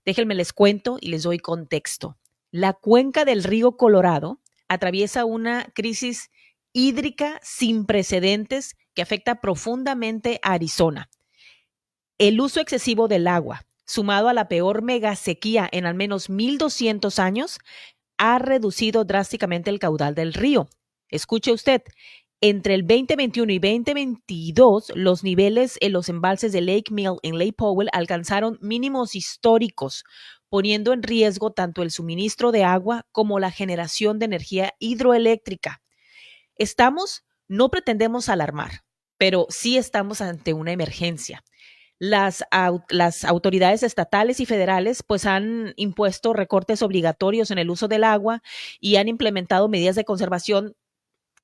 Déjenme les cuento y les doy contexto. La cuenca del río Colorado atraviesa una crisis hídrica sin precedentes que afecta profundamente a Arizona. El uso excesivo del agua, sumado a la peor megasequía en al menos 1200 años, ha reducido drásticamente el caudal del río. Escuche usted, entre el 2021 y 2022, los niveles en los embalses de Lake Mill en Lake Powell alcanzaron mínimos históricos, poniendo en riesgo tanto el suministro de agua como la generación de energía hidroeléctrica. No pretendemos alarmar, pero sí estamos ante una emergencia. Las autoridades estatales y federales pues han impuesto recortes obligatorios en el uso del agua y han implementado medidas de conservación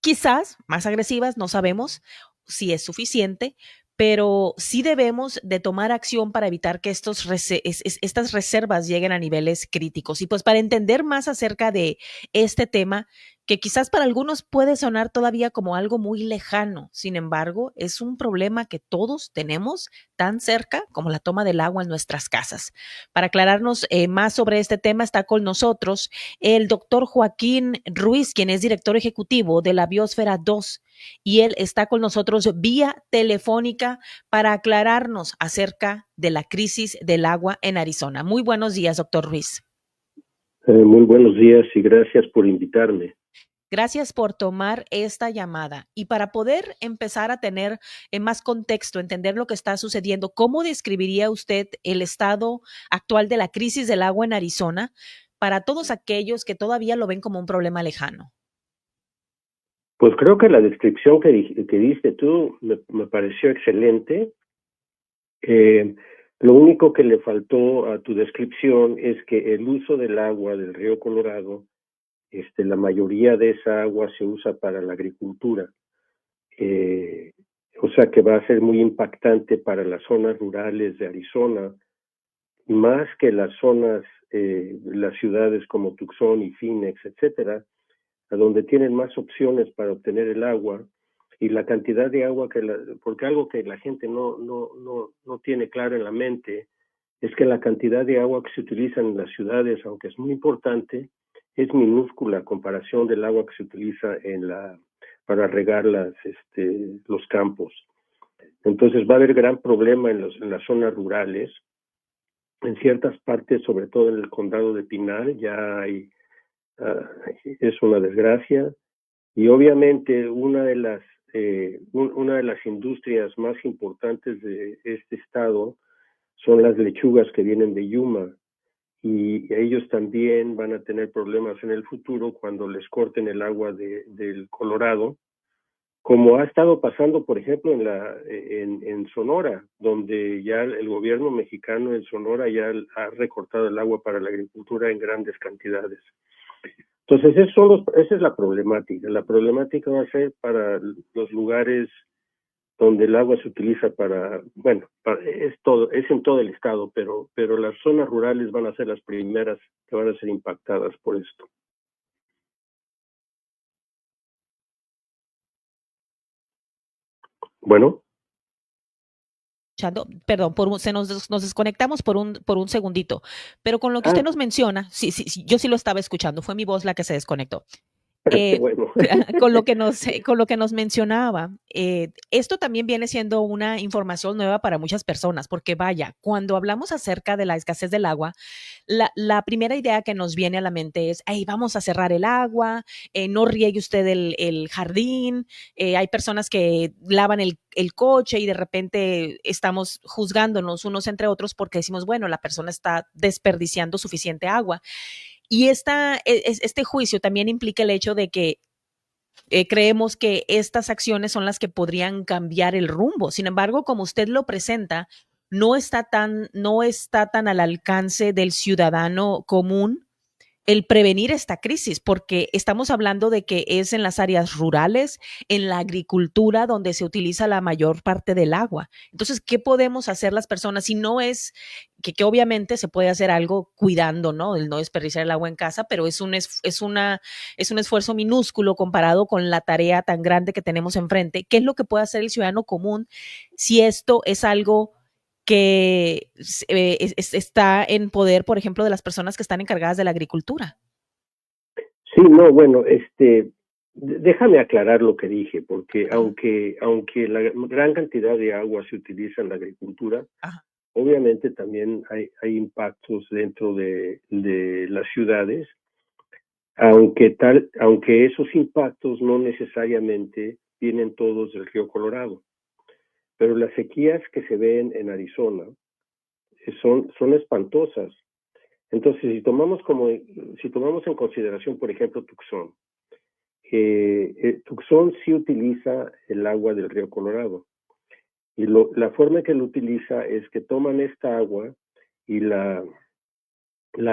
quizás más agresivas, no sabemos si es suficiente, pero sí debemos de tomar acción para evitar que estas reservas lleguen a niveles críticos. Y pues para entender más acerca de este tema, que quizás para algunos puede sonar todavía como algo muy lejano, sin embargo, es un problema que todos tenemos tan cerca como la toma del agua en nuestras casas. Para aclararnos más sobre este tema, está con nosotros el doctor Joaquín Ruiz, quien es director ejecutivo de la Biosfera 2, y él está con nosotros vía telefónica para aclararnos acerca de la crisis del agua en Arizona. Muy buenos días, doctor Ruiz. Muy buenos días y gracias por invitarme. Gracias por tomar esta llamada. Y para poder empezar a tener más contexto, entender lo que está sucediendo, ¿cómo describiría usted el estado actual de la crisis del agua en Arizona para todos aquellos que todavía lo ven como un problema lejano? Pues creo que la descripción que diste tú me pareció excelente. Lo único que le faltó a tu descripción es que el uso del agua del río Colorado, la mayoría de esa agua se usa para la agricultura. O sea que va a ser muy impactante para las zonas rurales de Arizona, más que las zonas, las ciudades como Tucson y Phoenix, etcétera, a donde tienen más opciones para obtener el agua y la cantidad de agua porque algo que la gente no tiene claro en la mente es que la cantidad de agua que se utiliza en las ciudades, aunque es muy importante, es minúscula a comparación del agua que se utiliza para regar los campos. Entonces va a haber gran problema en las zonas rurales. En ciertas partes, sobre todo en el condado de Pinal, ya hay es una desgracia y obviamente una de las industrias más importantes de este estado son las lechugas que vienen de Yuma y ellos también van a tener problemas en el futuro cuando les corten el agua del Colorado, como ha estado pasando, por ejemplo, en Sonora, donde ya el gobierno mexicano en Sonora ya ha recortado el agua para la agricultura en grandes cantidades. Entonces, esa es la problemática. La problemática va a ser para los lugares donde el agua se utiliza es en todo el estado, pero las zonas rurales van a ser las primeras que van a ser impactadas por esto. Bueno. Perdón, nos desconectamos por un segundito, pero con lo que usted nos menciona, sí, yo sí lo estaba escuchando, fue mi voz la que se desconectó. Bueno. con lo que nos mencionaba, esto también viene siendo una información nueva para muchas personas, porque vaya, cuando hablamos acerca de la escasez del agua, la primera idea que nos viene a la mente es, hey, vamos a cerrar el agua, no riegue usted el jardín, hay personas que lavan el coche y de repente estamos juzgándonos unos entre otros porque decimos, bueno, la persona está desperdiciando suficiente agua. Y este juicio también implica el hecho de que creemos que estas acciones son las que podrían cambiar el rumbo. Sin embargo, como usted lo presenta, no está tan al alcance del ciudadano común el prevenir esta crisis, porque estamos hablando de que es en las áreas rurales, en la agricultura, donde se utiliza la mayor parte del agua. Entonces, ¿qué podemos hacer las personas? Si no es que obviamente se puede hacer algo cuidando, ¿no? El no desperdiciar el agua en casa, pero es un esfuerzo minúsculo comparado con la tarea tan grande que tenemos enfrente. ¿Qué es lo que puede hacer el ciudadano común si esto es algo que está en poder, por ejemplo, de las personas que están encargadas de la agricultura. Sí, no, bueno, déjame aclarar lo que dije, porque Ajá, aunque la gran cantidad de agua se utiliza en la agricultura, ajá, obviamente también hay impactos dentro de las ciudades, aunque esos impactos no necesariamente vienen todos del río Colorado, pero las sequías que se ven en Arizona son espantosas. Entonces, si tomamos en consideración, por ejemplo, Tucson, Tucson sí utiliza el agua del río Colorado. Y la forma que lo utiliza es que toman esta agua y la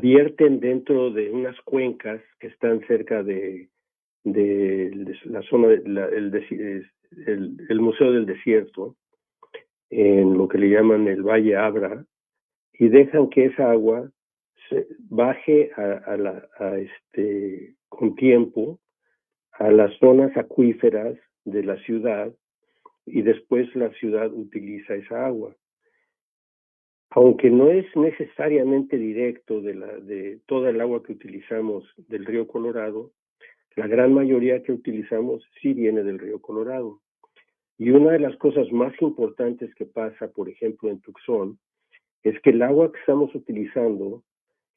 vierten dentro de unas cuencas que están cerca de la zona, el Museo del Desierto, en lo que le llaman el Valle Abra, y dejan que esa agua baje con tiempo a las zonas acuíferas de la ciudad y después la ciudad utiliza esa agua. Aunque no es necesariamente directo de toda el agua que utilizamos del río Colorado, la gran mayoría que utilizamos sí viene del río Colorado. Y una de las cosas más importantes que pasa, por ejemplo, en Tucson, es que el agua que estamos utilizando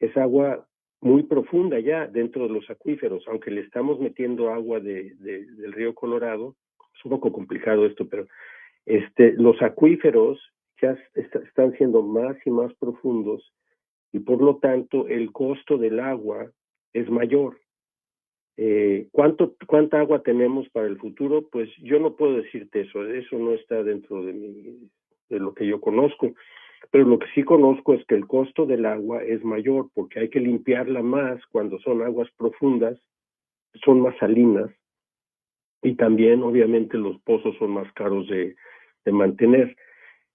es agua muy profunda ya dentro de los acuíferos, aunque le estamos metiendo agua del río Colorado. Es un poco complicado esto, pero los acuíferos ya están siendo más y más profundos y por lo tanto el costo del agua es mayor. ¿Cuánta agua tenemos para el futuro? Pues yo no puedo decirte eso no está dentro de lo que yo conozco, pero lo que sí conozco es que el costo del agua es mayor porque hay que limpiarla más cuando son aguas profundas, son más salinas y también obviamente los pozos son más caros de mantener.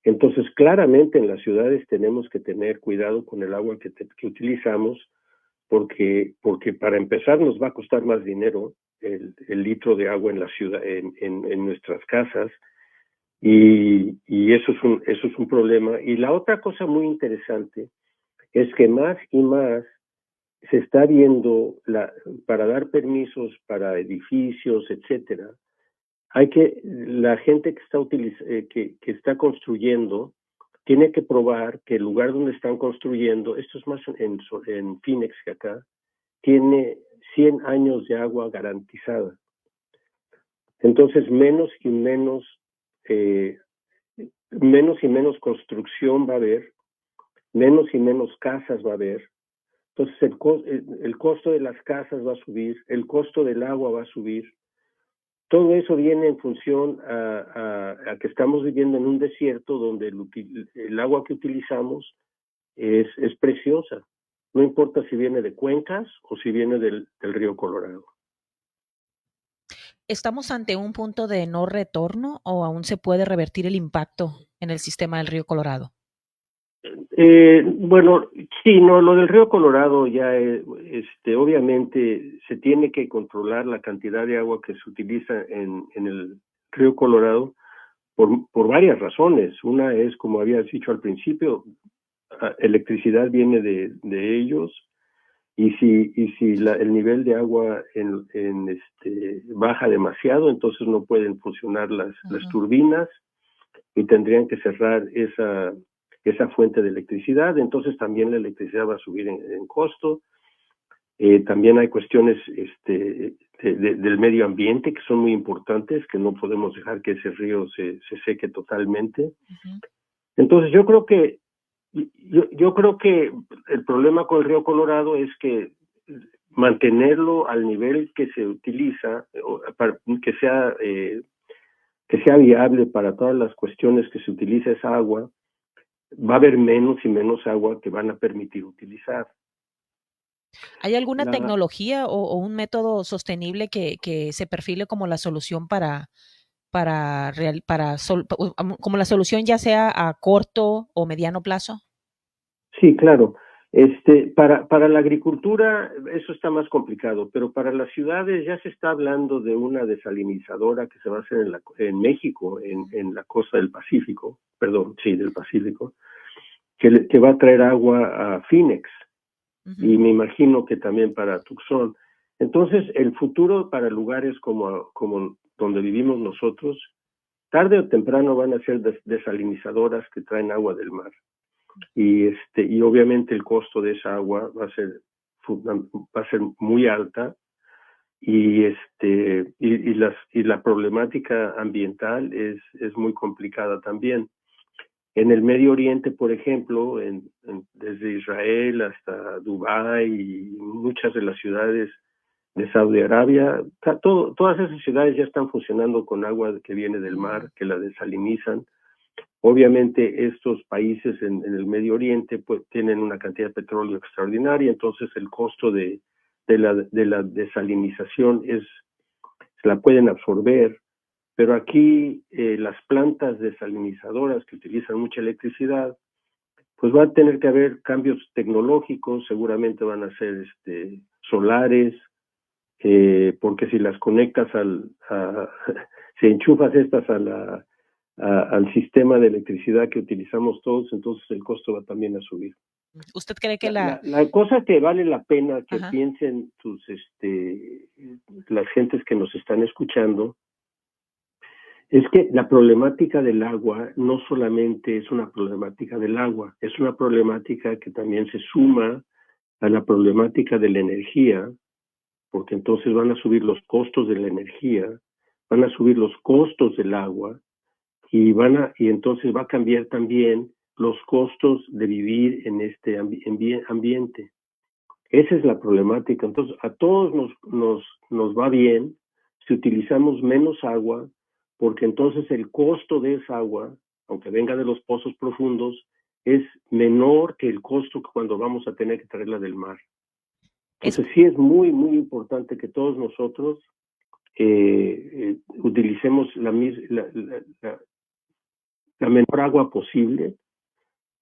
Entonces, claramente en las ciudades tenemos que tener cuidado con el agua que utilizamos, porque para empezar nos va a costar más dinero el litro de agua en la ciudad, en nuestras casas, y eso es un problema. Y la otra cosa muy interesante es que más y más se está viendo para dar permisos para edificios, etcétera, la gente que está construyendo tiene que probar que el lugar donde están construyendo, esto es más en Phoenix que acá, tiene 100 años de agua garantizada. Entonces, eh, menos y menos construcción va a haber, menos y menos casas va a haber. Entonces, el costo de las casas va a subir, el costo del agua va a subir. Todo eso viene en función a que estamos viviendo en un desierto donde el agua que utilizamos es preciosa. No importa si viene de cuencas o si viene del río Colorado. ¿Estamos ante un punto de no retorno o aún se puede revertir el impacto en el sistema del río Colorado? Bueno, sí, no, lo del río Colorado ya, obviamente se tiene que controlar la cantidad de agua que se utiliza en el río Colorado por varias razones. Una es, como habías dicho al principio, electricidad viene de ellos, y si el nivel de agua baja demasiado, entonces no pueden funcionar las turbinas y tendrían que cerrar esa fuente de electricidad. Entonces también la electricidad va a subir en costo. También hay cuestiones del medio ambiente que son muy importantes, que no podemos dejar que ese río se seque totalmente. Entonces yo creo que el problema con el río Colorado es que mantenerlo al nivel que se utiliza, para que sea viable para todas las cuestiones que se utiliza esa agua, va a haber menos y menos agua que van a permitir utilizar. ¿Hay alguna La, tecnología o un método sostenible que se perfile como la solución como la solución ya sea a corto o mediano plazo? sí, claro. Para la agricultura eso está más complicado, pero para las ciudades ya se está hablando de una desalinizadora que se va a hacer en México, en la costa del Pacífico, perdón, sí, del Pacífico, que va a traer agua a Phoenix, y me imagino que también para Tucson. Entonces, el futuro para lugares como donde vivimos nosotros, tarde o temprano van a ser desalinizadoras que traen agua del mar. Y obviamente el costo de esa agua va a ser muy alta, y la problemática ambiental es muy complicada también. En el Medio Oriente, por ejemplo, desde Israel hasta Dubái y muchas de las ciudades de Saudi Arabia, todas esas ciudades ya están funcionando con agua que viene del mar, que la desalinizan. Obviamente estos países en el Medio Oriente pues tienen una cantidad de petróleo extraordinaria, entonces el costo de la desalinización se la pueden absorber, pero aquí las plantas desalinizadoras que utilizan mucha electricidad, pues va a tener que haber cambios tecnológicos, seguramente van a ser solares, porque si las conectas si enchufas estas al sistema de electricidad que utilizamos todos, entonces el costo va también a subir. ¿Usted cree que la cosa que vale la pena que Ajá. piensen las gentes que nos están escuchando es que la problemática del agua no solamente es una problemática del agua, es una problemática que también se suma a la problemática de la energía, porque entonces van a subir los costos de la energía, van a subir los costos del agua, y entonces va a cambiar también los costos de vivir en este ambiente. Esa es la problemática. Entonces, a todos nos va bien si utilizamos menos agua, porque entonces el costo de esa agua, aunque venga de los pozos profundos, es menor que el costo que cuando vamos a tener que traerla del mar. Entonces, sí es muy, muy importante que todos nosotros utilicemos la menor agua posible,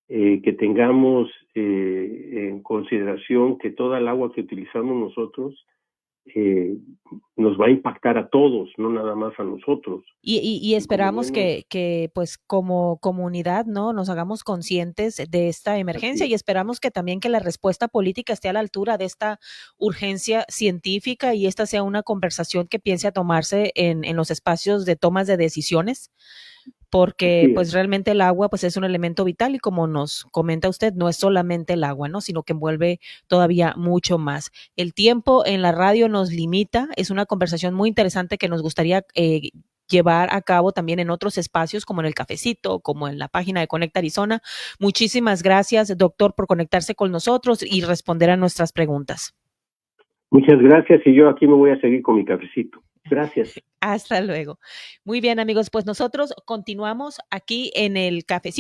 que tengamos en consideración que toda el agua que utilizamos nosotros nos va a impactar a todos, no nada más a nosotros. Y esperamos que pues como comunidad, ¿no? Nos hagamos conscientes de esta emergencia y esperamos que también que la respuesta política esté a la altura de esta urgencia científica y esta sea una conversación que piense a tomarse en los espacios de tomas de decisiones, porque pues realmente el agua pues es un elemento vital y como nos comenta usted, no es solamente el agua, ¿no? Sino que envuelve todavía mucho más. El tiempo en la radio nos limita, es una conversación muy interesante que nos gustaría llevar a cabo también en otros espacios como en el cafecito, como en la página de Conecta Arizona. Muchísimas gracias, doctor, por conectarse con nosotros y responder a nuestras preguntas. Muchas gracias, y yo aquí me voy a seguir con mi cafecito. Gracias. Hasta luego. Muy bien, amigos, pues nosotros continuamos aquí en el cafecito.